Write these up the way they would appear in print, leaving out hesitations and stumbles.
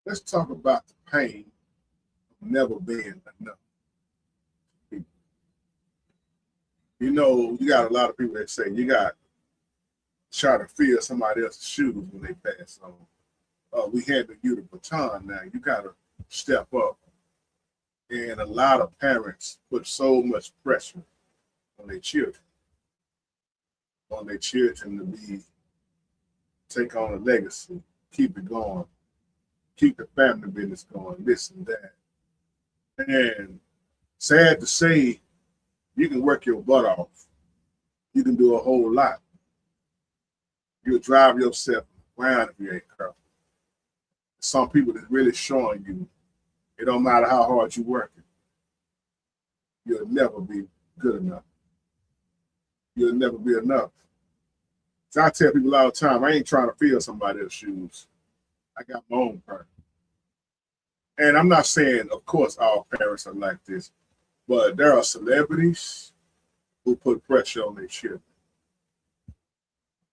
Let's talk about the pain of never being enough. You know, you got a lot of people that say you got to try to fill somebody else's shoes when they pass on. We handed you the baton now. You got to step up. And a lot of parents put so much pressure on their children, to be take on a legacy, keep it going, keep the family business going, this and that. And sad to say, you can work your butt off. You can do a whole lot. You'll drive yourself around if you ain't careful. Some people that's really showing you it don't matter how hard you working, you'll never be good enough. You'll never be enough. So I tell people all the time, I ain't trying to fill somebody else's shoes. I got my own part. And I'm not saying, of course, all parents are like this, but there are celebrities who put pressure on their children.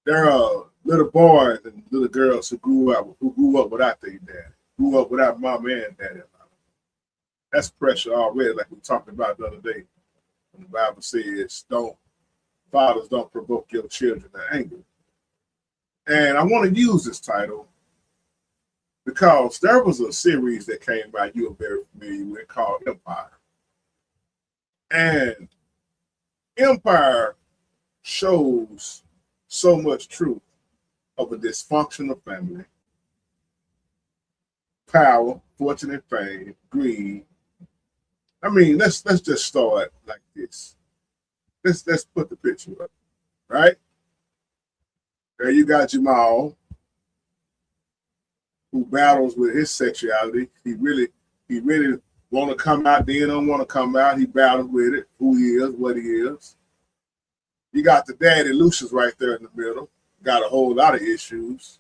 There are little boys and little girls who grew up without their dad, grew up without mom and daddy. That's pressure already, like we talked about the other day. When the Bible says, fathers don't provoke your children to anger. And I want to use this title because there was a series that came out you are very familiar with called Empire. And Empire shows so much truth of a dysfunctional family, power, fortune and fame, greed. I mean, let's just start like this. Let's put the picture up, right? There you got Jamal, who battles with his sexuality. He really want to come out, then don't want to come out. He battles with it, who he is, what he is. You got the daddy Lucius right there in the middle. Got a whole lot of issues.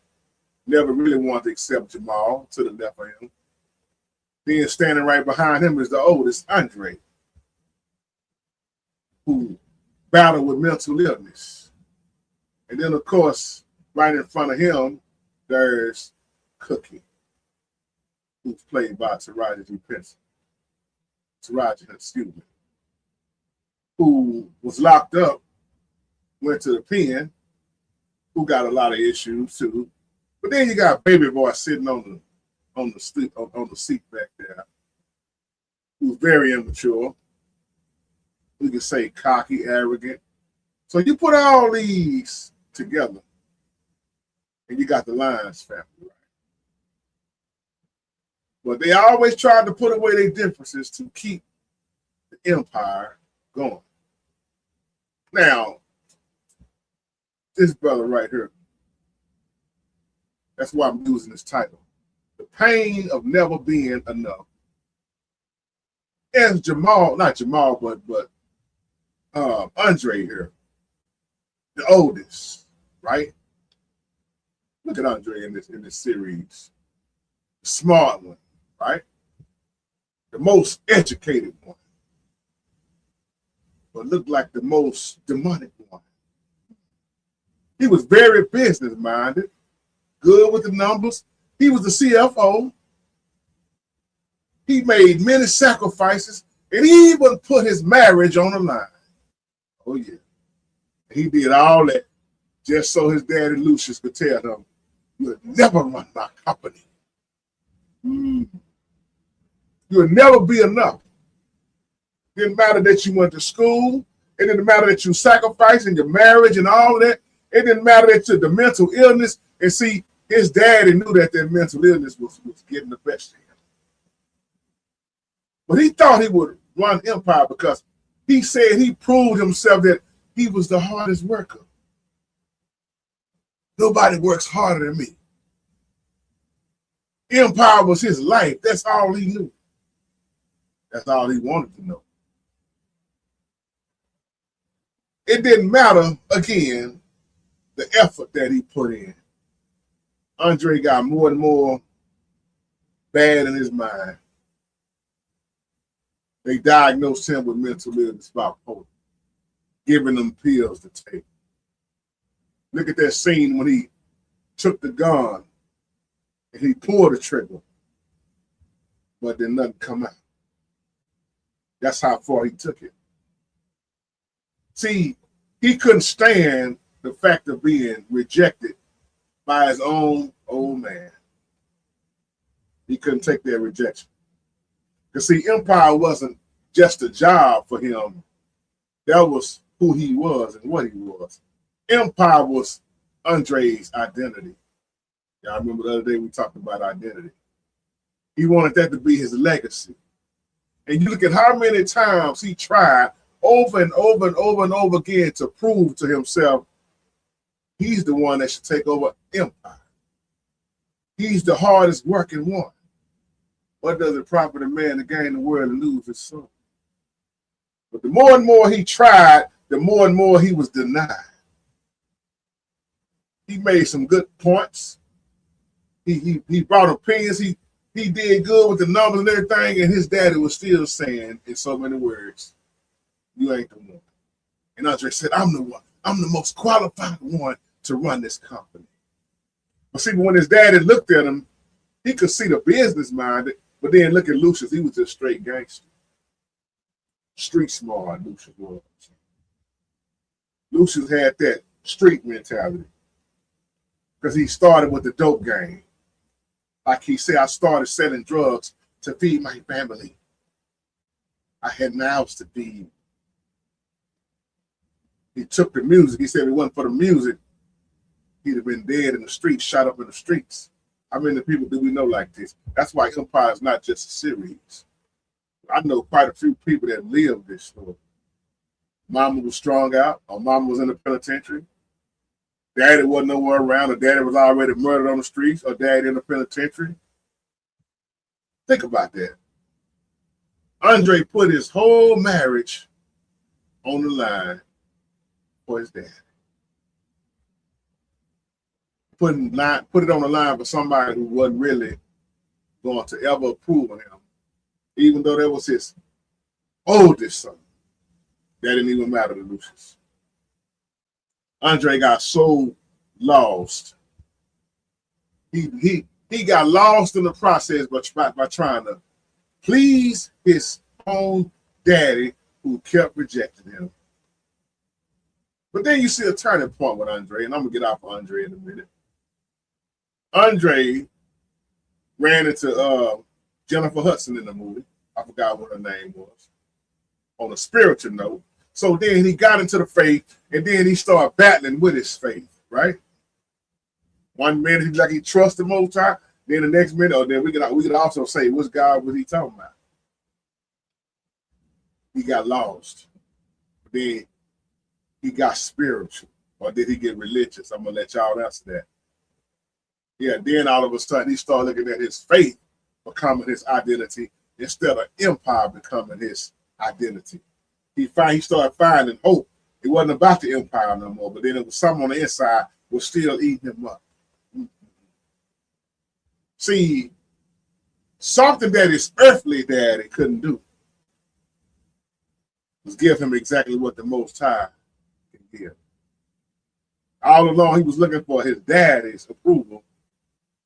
Never really wanted to accept Jamal to the left of him. Then standing right behind him is the oldest, Andre, who battled with mental illness. And then, of course, right in front of him, there's Cookie, who's played by Taraji P. Henson. Who was locked up, went to the pen, who got a lot of issues too. But then you got Baby Boy sitting on the seat back there, who's very immature. We can say cocky, arrogant. So you put all these together, and you got the Lyons family, right? But they always tried to put away their differences to keep the empire going. Now, this brother right here, that's why I'm using this title. The pain of never being enough. As Jamal, not Jamal, but Andre here, the oldest, right? Look at Andre in this series. The smart one, right? The most educated one. But looked like the most demonic one. He was very business-minded, good with the numbers. He was the CFO. He made many sacrifices, and he even put his marriage on the line. Oh, yeah. He did all that just so his daddy Lucius could tell him, you'll never run my company. You'll never be enough. Didn't matter that you went to school. It didn't matter that you sacrificed in your marriage and all that. It didn't matter that you the mental illness. And see, his daddy knew that mental illness was getting the best of him. But he thought he would run empire because he said he proved himself that he was the hardest worker. Nobody works harder than me. Empire was his life. That's all he knew. That's all he wanted to know. It didn't matter, again, the effort that he put in. Andre got more and more bad in his mind. They diagnosed him with mental illness, bipolar, giving him pills to take. Look at that scene when he took the gun and he pulled the trigger. but then nothing come out. That's how far he took it. See, he couldn't stand the fact of being rejected by his own old man. He couldn't take that rejection. Because see, Empire wasn't just a job for him. That was who he was and what he was. Empire was Andre's identity. Y'all remember the other day we talked about identity. He wanted that to be his legacy. And you look at how many times he tried over and over and over and over again to prove to himself he's the one that should take over Empire. He's the hardest working one. What does it profit a man to gain the world and lose his soul? But the more and more he tried, the more and more he was denied. He made some good points. He brought opinions. He did good with the numbers and everything, and his daddy was still saying in so many words, "You ain't the one." And Andre said, "I'm the one. I'm the most qualified one to run this company." But see, when his daddy looked at him, he could see the business minded, but then look at Lucius. He was just straight gangster. Street smart, Lucius was. Lucius had that street mentality because he started with the dope game. Like he said, I started selling drugs to feed my family. I had mouths to feed. He took the music. He said if it wasn't for the music, he'd have been dead in the streets, shot up in the streets. How many people do we know like this? That's why Empire is not just a series. I know quite a few people that live this story. Mama was strung out, or mama was in the penitentiary. Daddy wasn't nowhere around, or daddy was already murdered on the streets, or daddy in the penitentiary. Think about that. Andre put his whole marriage on the line for his dad. Put it on the line for somebody who wasn't really going to ever approve of him, even though that was his oldest son. That didn't even matter to Lucius. Andre got so lost. He got lost in the process by trying to please his own daddy who kept rejecting him. But then you see a turning point with Andre, and I'm going to get off of Andre in a minute. Andre ran into Jennifer Hudson in the movie. I forgot what her name was. On a spiritual note. So then he got into the faith, and then he started battling with his faith, right? One minute he's like he trusts the Most High, then the next minute, or then we could also say, which God was he talking about? He got lost. Then he got spiritual, or did he get religious? I'm gonna let y'all answer that. Yeah, then all of a sudden he started looking at his faith becoming his identity instead of Empire becoming his identity. He started finding hope. It wasn't about the Empire no more, but then it was something on the inside was still eating him up. See, something that his earthly daddy couldn't do was give him exactly what the Most High can give. All along, he was looking for his daddy's approval,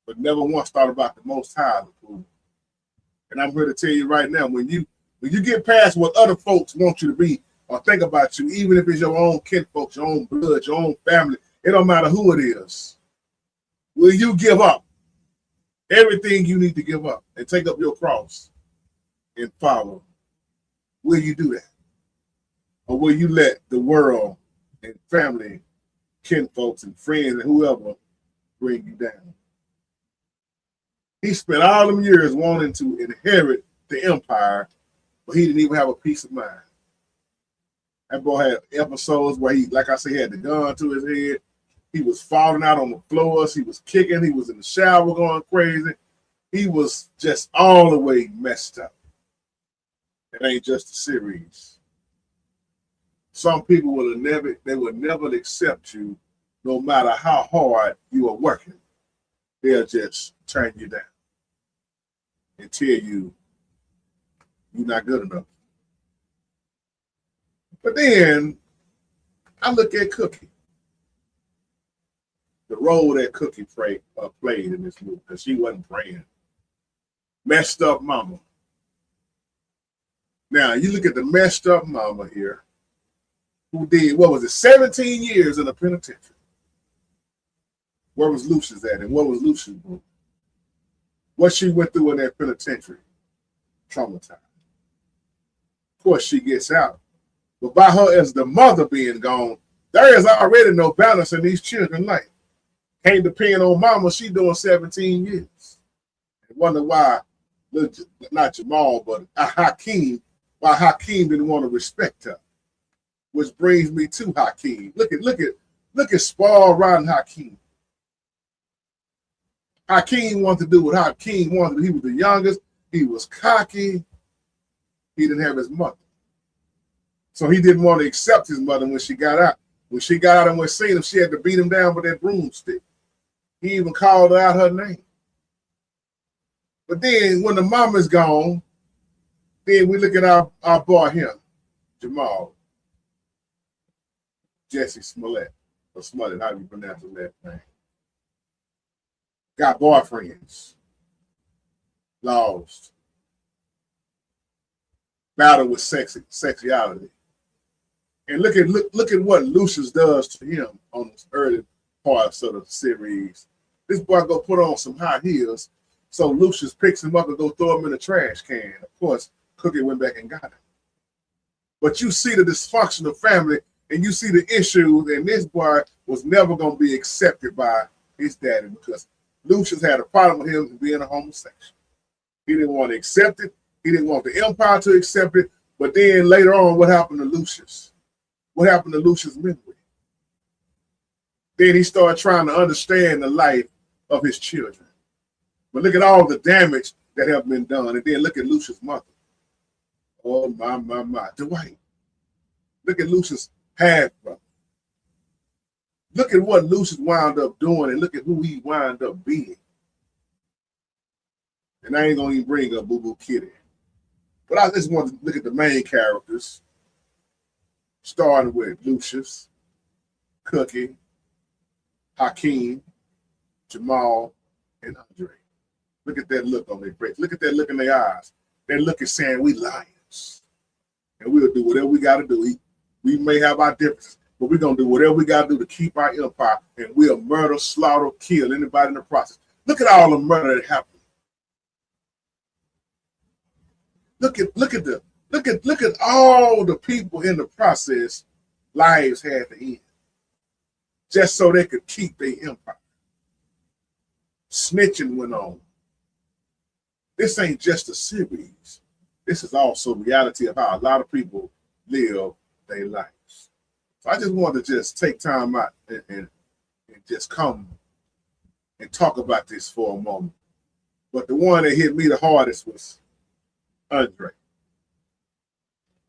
but never once thought about the Most High's approval. And I'm here to tell you right now, when you get past what other folks want you to be or think about you, even if it's your own kinfolks, your own blood, your own family, it don't matter who it is. Will you give up everything you need to give up and take up your cross and follow? Will you do that? Or will you let the world and family, kinfolks and friends and whoever bring you down? He spent all them years wanting to inherit the empire, but he didn't even have a peace of mind. That boy had episodes where he, like I said, he had the gun to his head. He was falling out on the floors. He was kicking. He was in the shower going crazy. He was just all the way messed up. It ain't just a series. Some people will never accept you no matter how hard you are working. They'll just turn you down and tell you you're not good enough. But then I look at Cookie, the role that Cookie played in this movie, because she wasn't praying. Messed up mama. Now, you look at the messed up mama here, who did, what was it, 17 years in the penitentiary. Where was Lucius at, and what was Lucius doing? What she went through in that penitentiary, traumatized. Of course, she gets out. But by her as the mother being gone, there is already no balance in these children's life. Can't depend on mama, she doing 17 years. And wonder why, not Jamal, but Hakeem, why Hakeem didn't want to respect her. Which brings me to Hakeem. Look at Spar riding Hakeem. Hakeem wanted to do what Hakeem wanted. He was the youngest. He was cocky. He didn't have his mother. So he didn't want to accept his mother when she got out. When she got out and went seeing him, she had to beat him down with that broomstick. He even called out her name. But then when the mama's gone, then we look at our boy here, Jamal. Jesse Smollett, or Smollett, how do you pronounce his last name? Got boyfriends. Lost. Battle with sexuality. And look at what Lucius does to him on the early parts of the series. This boy go put on some high heels, so Lucius picks him up and go throw him in the trash can. Of course, Cookie went back and got him. But you see the dysfunctional family, and you see the issues, and this boy was never going to be accepted by his daddy because Lucius had a problem with him being a homosexual. He didn't want to accept it. He didn't want the empire to accept it. But then later on, what happened to Lucius? What happened to Lucius' memory? Then he started trying to understand the life of his children. But look at all the damage that have been done. And then look at Lucius' mother. Oh, my. Dwight. Look at Lucius' half-brother. Look at what Lucius wound up doing and look at who he wound up being. And I ain't going to even bring up Boo Boo Kitty. But I just want to look at the main characters, starting with Lucius, Cookie, Hakeem, Jamal, and Andre. Look at that look on their face. Look at that look in their eyes. That look is saying we lions. And we'll do whatever we got to do. We may have our differences, but we're going to do whatever we got to do to keep our empire. And we'll murder, slaughter, kill anybody in the process. Look at all the murder that happened. Look at all the people in the process lives had to end. Just so they could keep their empire. Snitching went on. This ain't just a series. This is also reality of how a lot of people live their lives. So I just wanted to just take time out and just come and talk about this for a moment. But the one that hit me the hardest was Andre.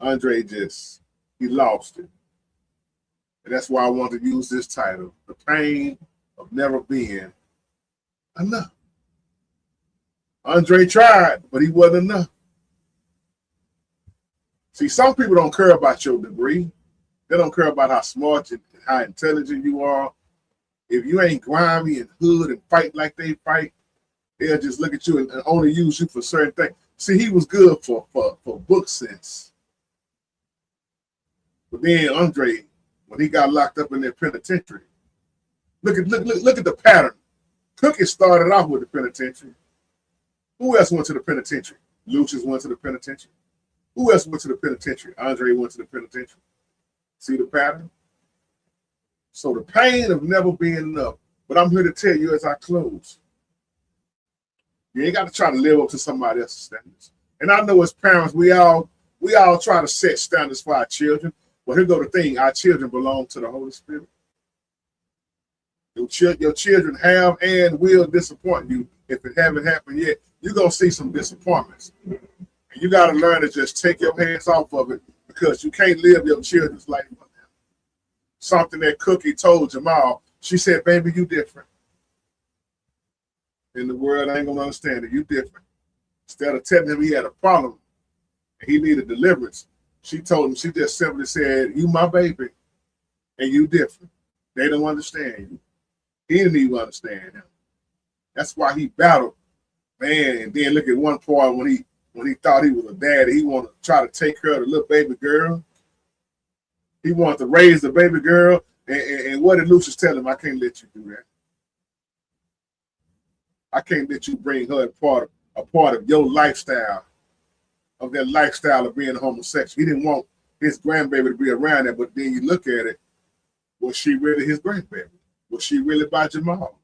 Andre he lost it. And that's why I want to use this title, The Pain of Never Being Enough. Andre tried, but he wasn't enough. See, some people don't care about your degree. They don't care about how smart and how intelligent you are. If you ain't grimy and hood and fight like they fight, they'll just look at you and only use you for certain things. See, he was good for book sense. But then Andre, when he got locked up in that penitentiary, look at the pattern. Cookie started off with the penitentiary. Who else went to the penitentiary? Lucius went to the penitentiary. Who else went to the penitentiary? Andre went to the penitentiary. See the pattern? So the pain of never being enough. But I'm here to tell you as I close, you ain't got to try to live up to somebody else's standards. And I know as parents, we all try to set standards for our children. But here go the thing, our children belong to the Holy Spirit. Your children have and will disappoint you. If it haven't happened yet, you're going to see some disappointments. And you got to learn to just take your hands off of it because you can't live your children's life. Something that Cookie told Jamal, she said, baby, you different. In the world, I ain't going to understand it. You different. Instead of telling him he had a problem and he needed deliverance, she told him, she just simply said, you my baby and you different. They don't understand you. He didn't even understand him. That's why he battled Man, and then look at one part when he thought he was a daddy, he wanted to try to take care of the little baby girl. He wanted to raise the baby girl. And what did Lucius tell him? I can't let you do that. I can't let you bring her a part of your lifestyle, of that lifestyle of being homosexual. He didn't want his grandbaby to be around that, but then you look at it, was she really his grandbaby? Was she really by Jamal?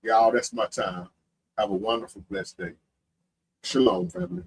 Y'all, that's my time. Have a wonderful, blessed day. Shalom, family.